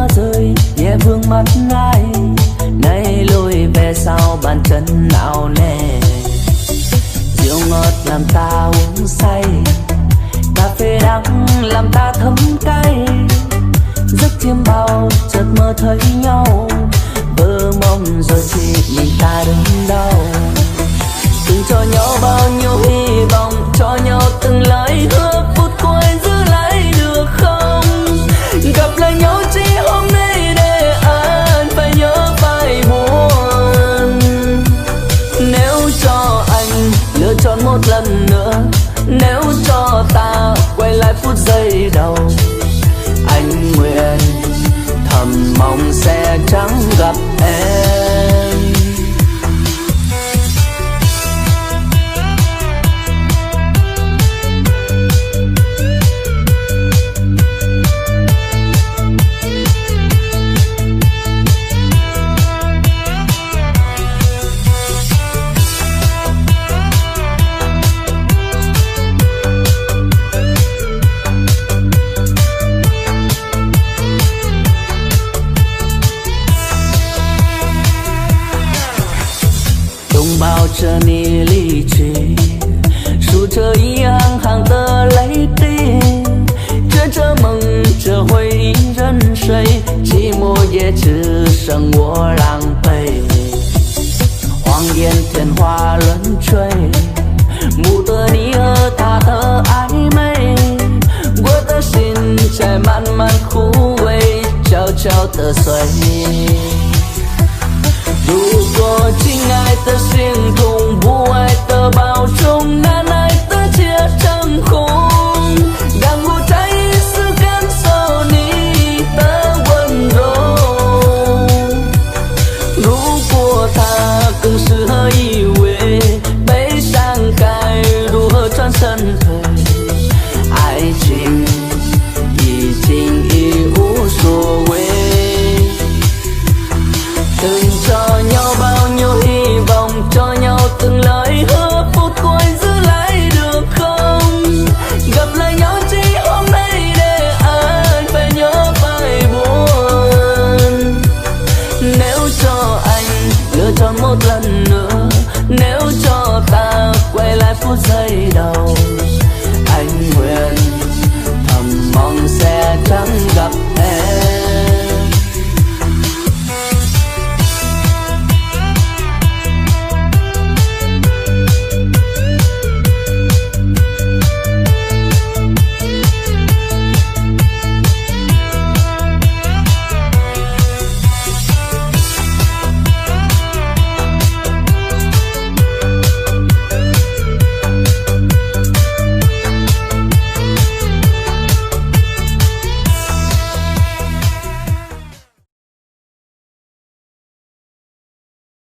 mưa rơi nhẹ vương mắt ai, nay lùi về sau bàn chân nào nề. Rượu ngọt làm ta uống say, cà phê đắng làm ta thấm cay. Giấc chiêm bao chợt mơ thấy nhau, vỡ mộng rồi chỉ mình ta đứng đau. Từng cho nhau bao nhiêu hy vọng, cho nhau từng lời hứa, phút cuối giữ lại được không? Gặp lại nhau chỉ hôm nay để anh phải nhớ phải buồn. Nếu cho anh lựa chọn một lần nữa, nếu cho ta quay lại phút giây đầu, anh nguyện thầm mong sẽ chẳng gặp em. bao trở ni ly trì, dù chờ一行行的泪滴，这这梦这回忆任谁，寂寞也只剩我狼狈。谎言天花乱坠，目的你和他的暧昧，我的心在慢慢枯萎，悄悄地碎。如果亲爱的心痛，不爱的保重，难爱的结成空，让我再一次感受你的温柔。如果它更适合依偎，悲伤该如何转身退？爱情已经已无所谓。Từng cho nhau bao nhiêu hy vọng, cho nhau từng lời hứa, phút cuối giữ lại được không? Gặp lại nhau chỉ hôm nay để anh phải nhớ phải buồn. Nếu cho anh lựa chọn một lần nữa, nếu cho ta quay lại phút giây đầu, anh nguyện thầm mong sẽ